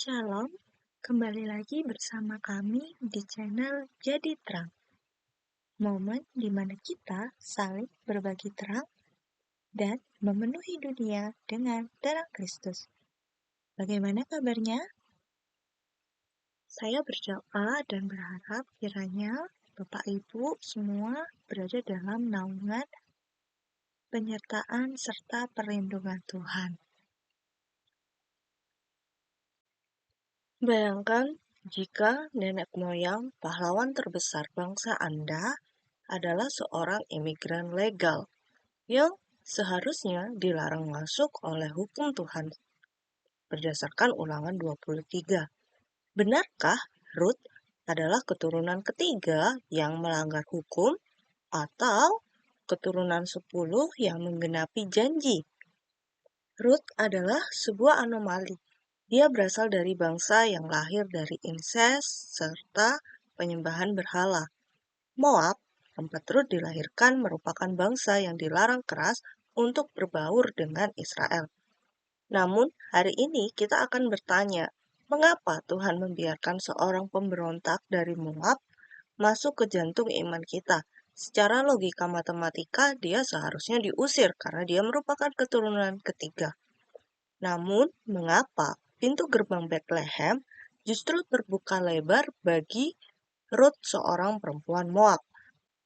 Shalom, kembali lagi bersama kami di channel Jadi Terang. Momen di mana kita saling berbagi terang dan memenuhi dunia dengan terang Kristus. Bagaimana kabarnya? Saya berdoa dan berharap kiranya Bapak Ibu semua berada dalam naungan, penyertaan, serta perlindungan Tuhan. Bayangkan jika nenek moyang pahlawan terbesar bangsa Anda adalah seorang imigran legal yang seharusnya dilarang masuk oleh hukum Tuhan berdasarkan Ulangan 23. Benarkah Ruth adalah keturunan ketiga yang melanggar hukum atau keturunan 10 yang menggenapi janji? Ruth adalah sebuah anomali. Dia berasal dari bangsa yang lahir dari inses serta penyembahan berhala. Moab, tempat Ruth dilahirkan, merupakan bangsa yang dilarang keras untuk berbaur dengan Israel. Namun, hari ini kita akan bertanya, mengapa Tuhan membiarkan seorang pemberontak dari Moab masuk ke jantung iman kita? Secara logika matematika, dia seharusnya diusir karena dia merupakan keturunan ketiga. Namun, mengapa pintu gerbang Bethlehem justru terbuka lebar bagi Ruth, seorang perempuan Moab?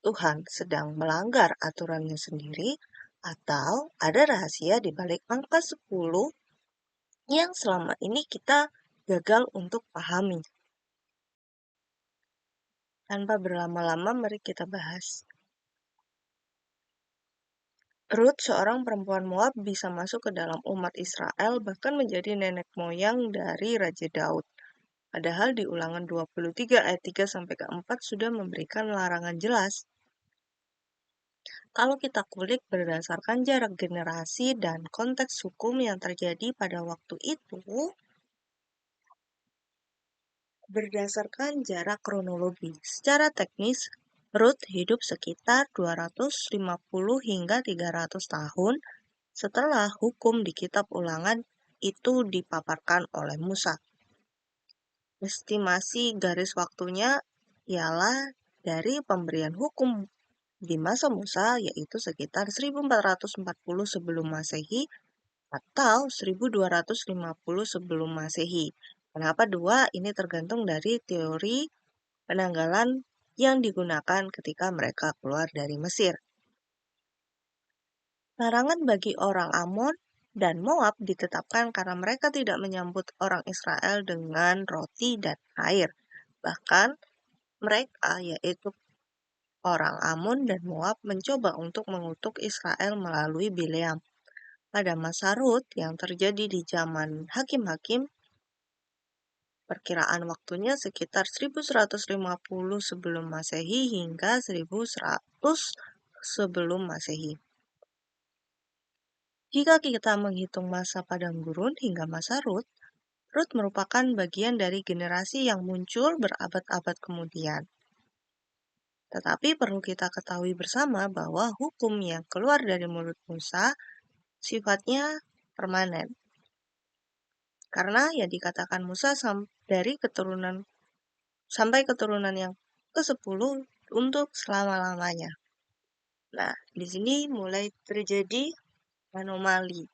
Tuhan sedang melanggar aturannya sendiri atau ada rahasia di balik angka 10 yang selama ini kita gagal untuk pahami? Tanpa berlama-lama, mari kita bahas. Ruth, seorang perempuan Moab, bisa masuk ke dalam umat Israel, bahkan menjadi nenek moyang dari Raja Daud. Padahal di Ulangan 23 ayat 3-4 sudah memberikan larangan jelas. Kalau kita kulik berdasarkan jarak generasi dan konteks hukum yang terjadi pada waktu itu, berdasarkan jarak kronologi, secara teknis, Ruth hidup sekitar 250 hingga 300 tahun setelah hukum di Kitab Ulangan itu dipaparkan oleh Musa. Estimasi garis waktunya ialah dari pemberian hukum di masa Musa, yaitu sekitar 1440 sebelum Masehi atau 1250 sebelum Masehi. Kenapa dua? Ini tergantung dari teori penanggalan yang digunakan ketika mereka keluar dari Mesir. Larangan bagi orang Amon dan Moab ditetapkan karena mereka tidak menyambut orang Israel dengan roti dan air. Bahkan mereka, yaitu orang Amon dan Moab, mencoba untuk mengutuk Israel melalui Bileam. Pada masa Ruth yang terjadi di zaman hakim-hakim, perkiraan waktunya sekitar 1150 sebelum Masehi hingga 1100 sebelum Masehi. Jika kita menghitung masa padang gurun hingga masa Ruth, Ruth merupakan bagian dari generasi yang muncul berabad-abad kemudian. Tetapi perlu kita ketahui bersama bahwa hukum yang keluar dari mulut Musa sifatnya permanen. Karena yang dikatakan Musa dari keturunan sampai keturunan yang ke-10 untuk selama-lamanya. Nah, di sini mulai terjadi anomali.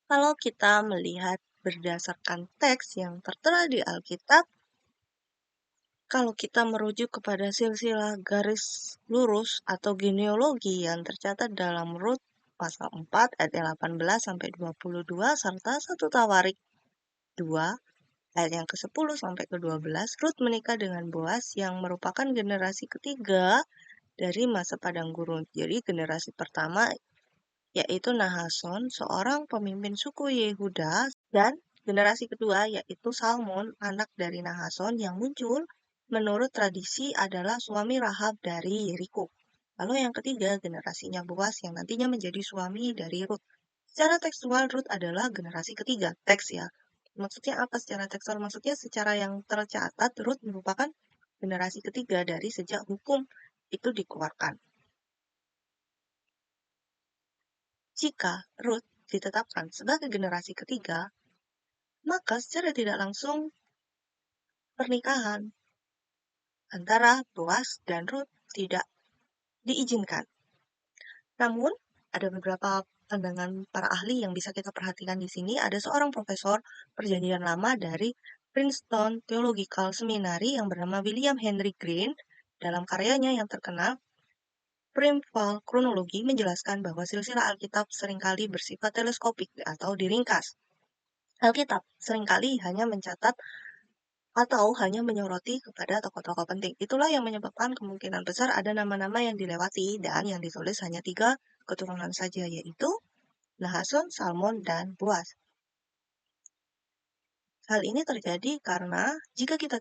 Kalau kita melihat berdasarkan teks yang tertera di Alkitab, kalau kita merujuk kepada silsilah garis lurus atau genealogi yang tercatat dalam Rut pasal 4 ayat 18-22 serta 1 Tawarik 2 ayat yang ke-10 sampai ke-12, Rut menikah dengan Boas yang merupakan generasi ketiga dari masa padang gurun. Jadi generasi pertama yaitu Nahason, seorang pemimpin suku Yehuda, dan generasi kedua yaitu Salmon, anak dari Nahason yang muncul menurut tradisi adalah suami Rahab dari Yeriko. Lalu yang ketiga generasinya Boas yang nantinya menjadi suami dari Rut. Secara tekstual Rut adalah generasi ketiga, teks ya. Maksudnya apa secara tekstual? Maksudnya secara yang tercatat Rut merupakan generasi ketiga dari sejak hukum itu dikeluarkan. Jika Rut ditetapkan sebagai generasi ketiga, maka secara tidak langsung pernikahan antara Boaz dan Ruth tidak diizinkan. Namun, ada beberapa pandangan para ahli yang bisa kita perhatikan di sini. Ada seorang profesor perjanjian lama dari Princeton Theological Seminary yang bernama William Henry Green. Dalam karyanya yang terkenal, Primeval Chronology, menjelaskan bahwa silsilah Alkitab seringkali bersifat teleskopik atau diringkas. Alkitab seringkali hanya mencatat atau hanya menyoroti kepada tokoh-tokoh penting. Itulah yang menyebabkan kemungkinan besar ada nama-nama yang dilewati dan yang ditulis hanya 3 keturunan saja, yaitu Nahason, Salmon, dan Boaz. Hal ini terjadi karena jika kita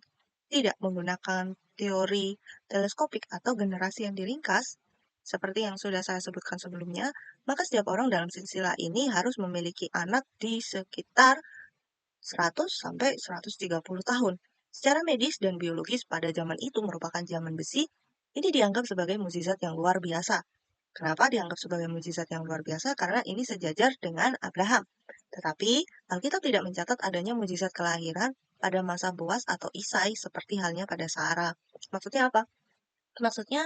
tidak menggunakan teori teleskopik atau generasi yang diringkas, seperti yang sudah saya sebutkan sebelumnya, maka setiap orang dalam silsilah ini harus memiliki anak di sekitar 100 sampai 130 tahun. Secara medis dan biologis pada zaman itu merupakan zaman besi, ini dianggap sebagai mukjizat yang luar biasa. Kenapa dianggap sebagai mukjizat yang luar biasa? Karena ini sejajar dengan Abraham. Tetapi Alkitab tidak mencatat adanya mukjizat kelahiran pada masa Boaz atau Isai seperti halnya pada Sarah. Maksudnya apa? Maksudnya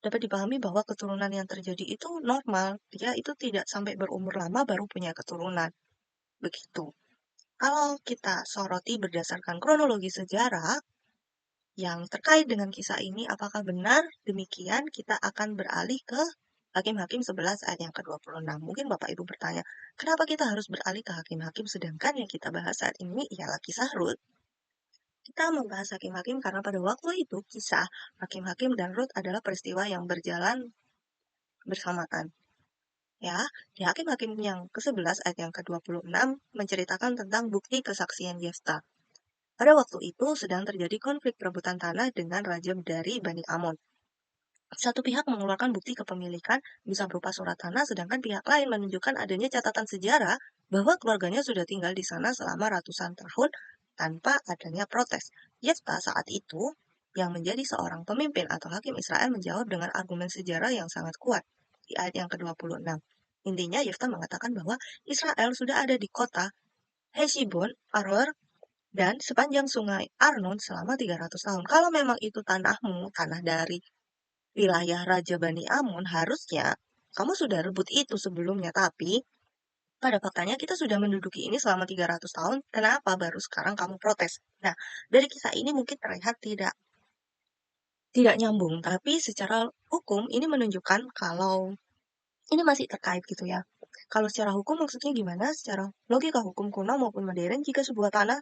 dapat dipahami bahwa keturunan yang terjadi itu normal. Dia itu tidak sampai berumur lama baru punya keturunan. Begitu. Kalau kita soroti berdasarkan kronologi sejarah yang terkait dengan kisah ini, apakah benar demikian? Kita akan beralih ke Hakim-Hakim 11 ayat yang ke-26. Mungkin Bapak Ibu bertanya, kenapa kita harus beralih ke Hakim-Hakim sedangkan yang kita bahas saat ini ialah kisah Rut? Kita membahas Hakim-Hakim karena pada waktu itu kisah Hakim-Hakim dan Rut adalah peristiwa yang berjalan bersamaan. Ya, di Hakim-Hakim yang ke-11 ayat yang ke-26 menceritakan tentang bukti kesaksian Yefta. Pada waktu itu sedang terjadi konflik perebutan tanah dengan raja dari Bani Amon. Satu pihak mengeluarkan bukti kepemilikan bisa berupa surat tanah, sedangkan pihak lain menunjukkan adanya catatan sejarah bahwa keluarganya sudah tinggal di sana selama ratusan tahun tanpa adanya protes. Yefta saat itu yang menjadi seorang pemimpin atau hakim Israel menjawab dengan argumen sejarah yang sangat kuat di ayat yang ke-26. Intinya Yefta mengatakan bahwa Israel sudah ada di kota Heshibon, Aroer, dan sepanjang sungai Arnon selama 300 tahun. Kalau memang itu tanahmu, tanah dari wilayah Raja Bani Amun, harusnya kamu sudah rebut itu sebelumnya. Tapi pada faktanya kita sudah menduduki ini selama 300 tahun. Kenapa baru sekarang kamu protes? Nah, dari kisah ini mungkin terlihat tidak nyambung. Tapi secara hukum ini menunjukkan kalau ini masih terkait gitu ya. Kalau secara hukum maksudnya gimana? Secara logika hukum kuno maupun modern, jika sebuah tanah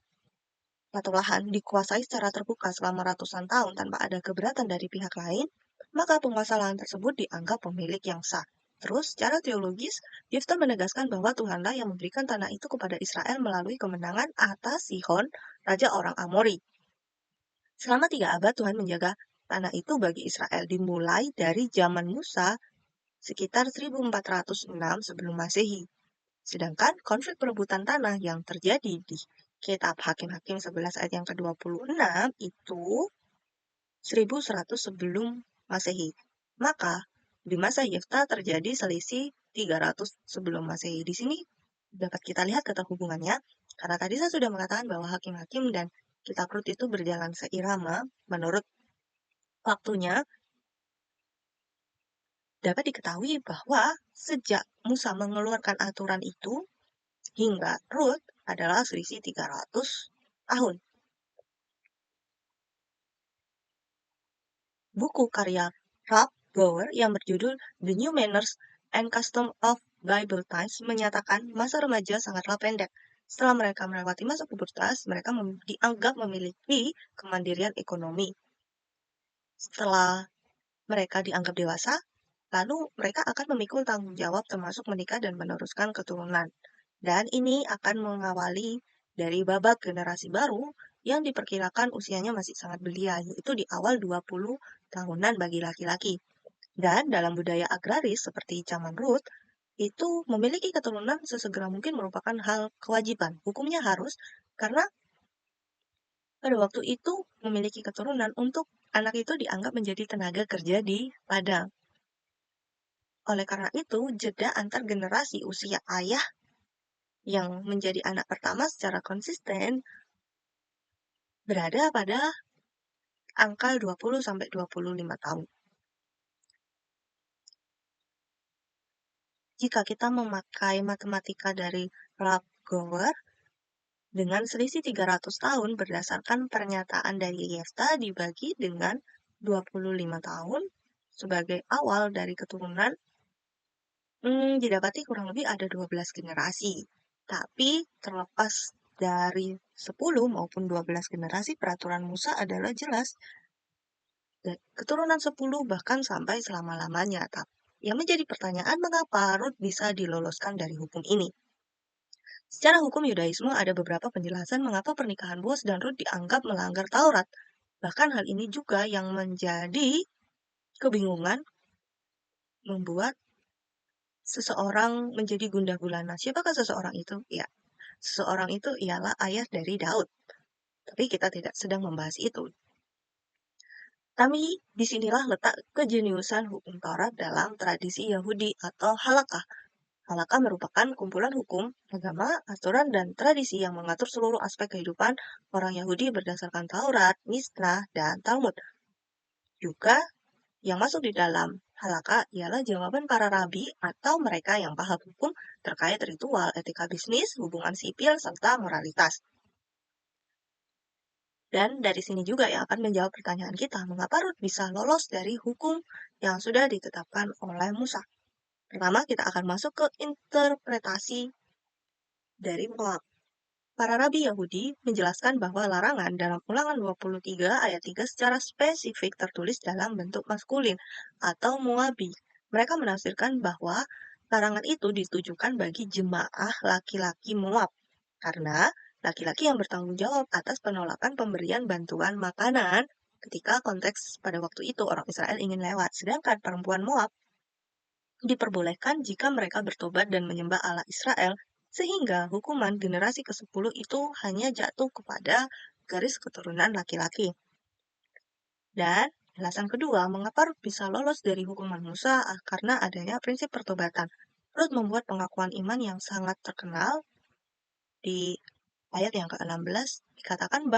atau lahan dikuasai secara terbuka selama ratusan tahun tanpa ada keberatan dari pihak lain, maka penguasa lahan tersebut dianggap pemilik yang sah. Terus, secara teologis, Yefta menegaskan bahwa Tuhanlah yang memberikan tanah itu kepada Israel melalui kemenangan atas Sihon, raja orang Amori. Selama 3 abad, Tuhan menjaga tanah itu bagi Israel dimulai dari zaman Musa sekitar 1406 sebelum Masehi. Sedangkan konflik perebutan tanah yang terjadi di Kitab Hakim-Hakim 11 ayat yang ke-26 itu 1100 sebelum Masehi. Maka di masa Yefta terjadi selisih 300 sebelum Masehi. Di sini dapat kita lihat keterhubungannya, karena tadi saya sudah mengatakan bahwa Hakim-Hakim dan Kitab Rut itu berjalan seirama menurut waktunya. Dapat diketahui bahwa sejak Musa mengeluarkan aturan itu hingga Rut adalah selisih 300 tahun. Buku karya Ralph Gower yang berjudul The New Manners and Custom of Bible Times menyatakan masa remaja sangatlah pendek. Setelah mereka melewati masa pubertas, mereka dianggap memiliki kemandirian ekonomi. Setelah mereka dianggap dewasa, lalu mereka akan memikul tanggung jawab termasuk menikah dan meneruskan keturunan. Dan ini akan mengawali dari babak generasi baru yang diperkirakan usianya masih sangat belia, yaitu di awal 20 tahunan bagi laki-laki. Dan dalam budaya agraris seperti zaman Ruth, itu memiliki keturunan sesegera mungkin merupakan hal kewajiban. Hukumnya harus, karena pada waktu itu memiliki keturunan untuk anak itu dianggap menjadi tenaga kerja di ladang. Oleh karena itu, jeda antar generasi usia ayah yang menjadi anak pertama secara konsisten berada pada angka 20-25 tahun. Jika kita memakai matematika dari Ralph Gower, dengan selisih 300 tahun berdasarkan pernyataan dari Yesta dibagi dengan 25 tahun sebagai awal dari keturunan, didapati kurang lebih ada 12 generasi. Tapi terlepas dari 10 maupun 12 generasi, peraturan Musa adalah jelas. Dan keturunan 10 bahkan sampai selama-lamanya. Yang menjadi pertanyaan, mengapa Rut bisa diloloskan dari hukum ini? Secara hukum Yudaisme ada beberapa penjelasan mengapa pernikahan Boaz dan Rut dianggap melanggar Taurat. Bahkan hal ini juga yang menjadi kebingungan membuat seseorang menjadi gundah gulana. Siapakah seseorang itu? Ya, seseorang itu ialah ayah dari Daud. Tapi kita tidak sedang membahas itu. Tapi disinilah letak kejeniusan hukum Taurat dalam tradisi Yahudi atau halakah. Halakha merupakan kumpulan hukum, agama, aturan, dan tradisi yang mengatur seluruh aspek kehidupan orang Yahudi berdasarkan Taurat, Mishnah, dan Talmud. Juga yang masuk di dalam halakha ialah jawaban para rabi atau mereka yang paham hukum terkait ritual, etika bisnis, hubungan sipil, serta moralitas. Dan dari sini juga yang akan menjawab pertanyaan kita, mengapa Rut bisa lolos dari hukum yang sudah ditetapkan oleh Musa? Pertama, kita akan masuk ke interpretasi dari Moab. Para rabi Yahudi menjelaskan bahwa larangan dalam Ulangan 23 ayat 3 secara spesifik tertulis dalam bentuk maskulin atau Moabi. Mereka menafsirkan bahwa larangan itu ditujukan bagi jemaah laki-laki Moab, karena laki-laki yang bertanggung jawab atas penolakan pemberian bantuan makanan ketika konteks pada waktu itu orang Israel ingin lewat, sedangkan perempuan Moab diperbolehkan jika mereka bertobat dan menyembah Allah Israel, sehingga hukuman generasi ke-10 itu hanya jatuh kepada garis keturunan laki-laki. Dan alasan kedua, mengapa Rut bisa lolos dari hukuman Musa? Karena adanya prinsip pertobatan. Rut membuat pengakuan iman yang sangat terkenal di ayat yang ke-16, dikatakan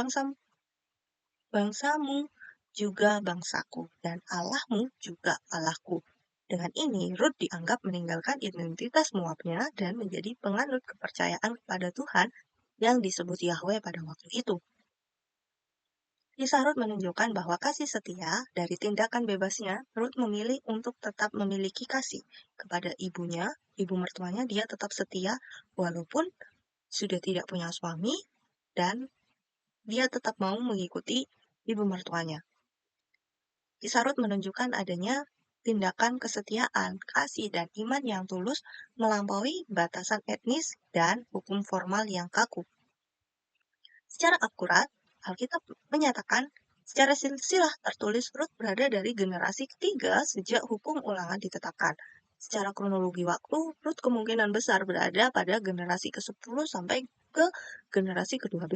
bangsamu juga bangsaku, dan Allahmu juga Allahku. Dengan ini, Rut dianggap meninggalkan identitas Moabnya dan menjadi penganut kepercayaan kepada Tuhan yang disebut Yahweh pada waktu itu. Kisah Rut menunjukkan bahwa kasih setia dari tindakan bebasnya, Rut memilih untuk tetap memiliki kasih kepada ibunya, ibu mertuanya, dia tetap setia walaupun sudah tidak punya suami dan dia tetap mau mengikuti ibu mertuanya. Kisah Rut menunjukkan adanya tindakan kesetiaan, kasih, dan iman yang tulus melampaui batasan etnis dan hukum formal yang kaku. Secara akurat, Alkitab menyatakan secara silsilah tertulis Rut berada dari generasi ketiga sejak hukum ulangan ditetapkan. Secara kronologi waktu, Rut kemungkinan besar berada pada generasi ke-10 sampai ke generasi ke-12.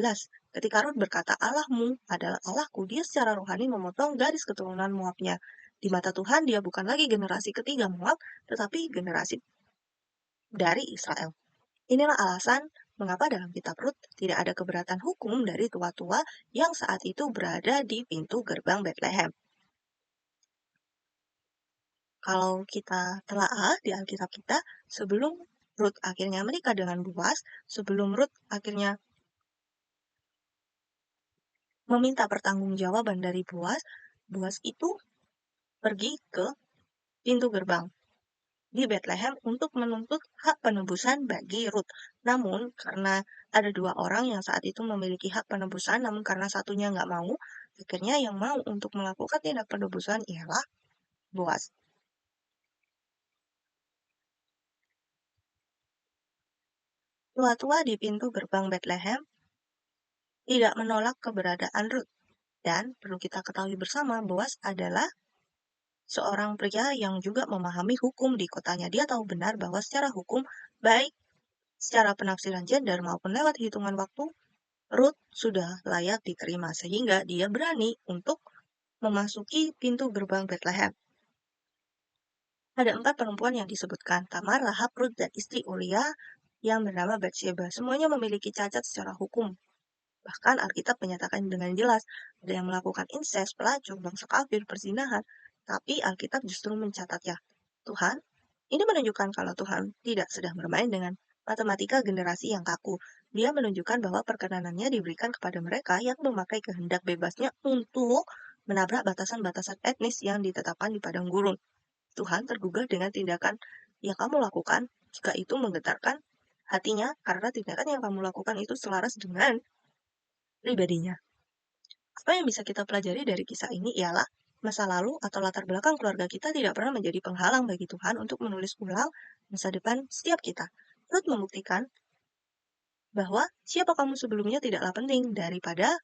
Ketika Rut berkata Allahmu adalah Allahku, dia secara rohani memotong garis keturunan Moabnya. Di mata Tuhan, dia bukan lagi generasi ketiga Moab, tetapi generasi dari Israel. Inilah alasan mengapa dalam kitab Rut tidak ada keberatan hukum dari tua-tua yang saat itu berada di pintu gerbang Bethlehem. Kalau kita telaah di Alkitab kita, sebelum Rut akhirnya menikah dengan Boaz, sebelum Rut akhirnya meminta pertanggungjawaban dari Boaz, Boaz itu pergi ke pintu gerbang di Bethlehem untuk menuntut hak penebusan bagi Rut. Namun, karena ada dua orang yang saat itu memiliki hak penebusan, namun karena satunya nggak mau, akhirnya yang mau untuk melakukan tindak penebusan ialah Boaz. Tua-tua di pintu gerbang Bethlehem tidak menolak keberadaan Rut. Dan perlu kita ketahui bersama, Boaz adalah seorang pria yang juga memahami hukum di kotanya. Dia tahu benar bahwa secara hukum, baik secara penafsiran gender maupun lewat hitungan waktu, Rut sudah layak diterima, sehingga dia berani untuk memasuki pintu gerbang Bethlehem. Ada 4 perempuan yang disebutkan, Tamar, Rahab, Rut, dan istri Uria. yang bernama Batsheba. Semuanya memiliki cacat secara hukum. Bahkan Alkitab menyatakan dengan jelas, ada yang melakukan incest, pelacur, bangsa kafir, perzinahan, tapi Alkitab justru mencatat ya, Tuhan, ini menunjukkan kalau Tuhan tidak sedang bermain dengan matematika generasi yang kaku. Dia menunjukkan bahwa perkenanannya diberikan kepada mereka yang memakai kehendak bebasnya untuk menabrak batasan-batasan etnis yang ditetapkan di padang gurun. Tuhan tergugah dengan tindakan yang kamu lakukan jika itu menggetarkan hatinya karena tindakan yang kamu lakukan itu selaras dengan pribadinya. Apa yang bisa kita pelajari dari kisah ini ialah masa lalu atau latar belakang keluarga kita tidak pernah menjadi penghalang bagi Tuhan untuk menulis ulang masa depan setiap kita. Rut membuktikan bahwa siapa kamu sebelumnya tidaklah penting daripada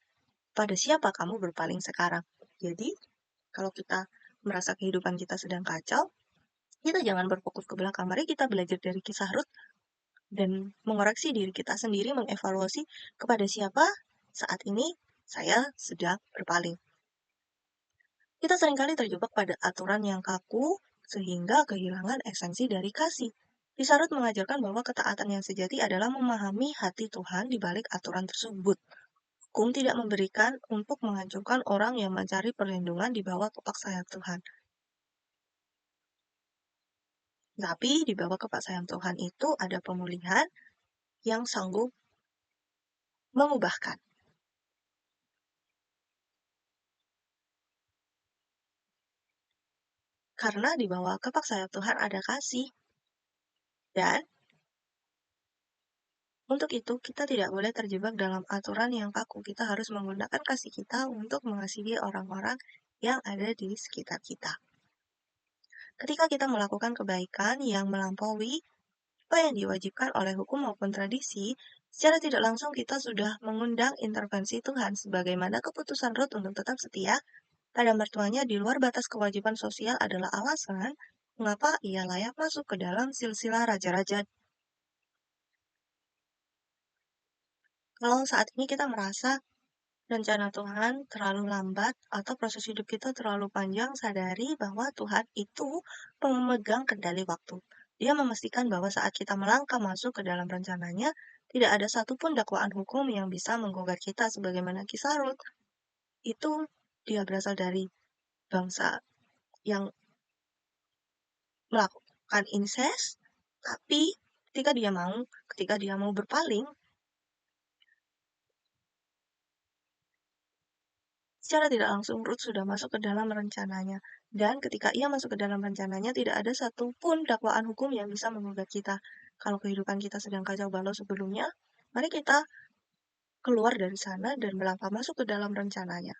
pada siapa kamu berpaling sekarang. Jadi, kalau kita merasa kehidupan kita sedang kacau, kita jangan berfokus ke belakang. Mari kita belajar dari kisah Rut dan mengoreksi diri kita sendiri, mengevaluasi kepada siapa saat ini saya sedang berpaling. Kita seringkali terjebak pada aturan yang kaku sehingga kehilangan esensi dari kasih. Kisah Rut mengajarkan bahwa ketaatan yang sejati adalah memahami hati Tuhan di balik aturan tersebut. Hukum tidak memberikan untuk menghancurkan orang yang mencari perlindungan di bawah kepak sayap Tuhan. Tapi di bawah kepak sayap Tuhan itu ada pemulihan yang sanggup mengubahkan. Karena di bawah kepak sayap Tuhan ada kasih. Dan untuk itu, kita tidak boleh terjebak dalam aturan yang kaku. Kita harus menggunakan kasih kita untuk mengasihi orang-orang yang ada di sekitar kita. Ketika kita melakukan kebaikan yang melampaui apa yang diwajibkan oleh hukum maupun tradisi, secara tidak langsung kita sudah mengundang intervensi Tuhan sebagaimana keputusan Rut untuk tetap setia pada mertuanya di luar batas kewajiban sosial adalah alasan mengapa ia layak masuk ke dalam silsilah raja-raja. Kalau saat ini kita merasa rencana Tuhan terlalu lambat atau proses hidup kita terlalu panjang, sadari bahwa Tuhan itu pemegang kendali waktu. Dia memastikan bahwa saat kita melangkah masuk ke dalam rencananya, tidak ada satupun dakwaan hukum yang bisa menggugat kita sebagaimana kisah Rut. Itu dia berasal dari bangsa yang melakukan incest, tapi ketika dia mau berpaling, secara tidak langsung Ruth sudah masuk ke dalam rencananya. Dan ketika ia masuk ke dalam rencananya, tidak ada satupun dakwaan hukum yang bisa menggugat kita. Kalau kehidupan kita sedang kacau balau sebelumnya, mari kita keluar dari sana dan melangkah masuk ke dalam rencananya.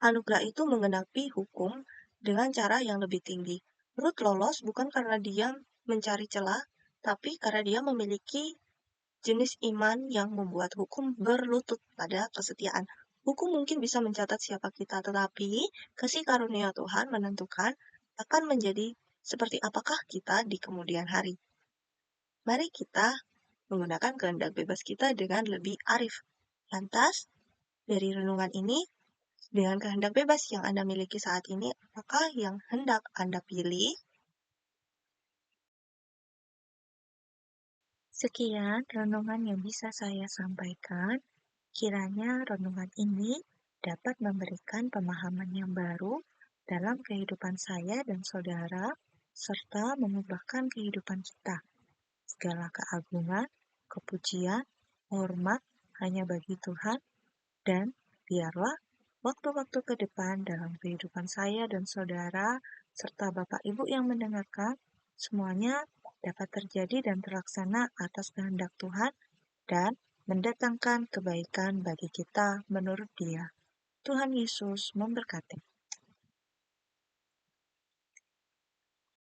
Anugerah itu menggenapi hukum dengan cara yang lebih tinggi. Ruth lolos bukan karena dia mencari celah, tapi karena dia memiliki jenis iman yang membuat hukum berlutut pada kesetiaan. Hukum mungkin bisa mencatat siapa kita, tetapi kasih karunia Tuhan menentukan akan menjadi seperti apakah kita di kemudian hari. Mari kita menggunakan kehendak bebas kita dengan lebih arif. Lantas, dari renungan ini, dengan kehendak bebas yang Anda miliki saat ini, apakah yang hendak Anda pilih? Sekian renungan yang bisa saya sampaikan. Kiranya renungan ini dapat memberikan pemahaman yang baru dalam kehidupan saya dan saudara, serta mengubahkan kehidupan kita. Segala keagungan, kepujian, hormat hanya bagi Tuhan, dan biarlah waktu-waktu ke depan dalam kehidupan saya dan saudara, serta Bapak Ibu yang mendengarkan, semuanya dapat terjadi dan terlaksana atas kehendak Tuhan dan mendatangkan kebaikan bagi kita menurut Dia. Tuhan Yesus memberkati.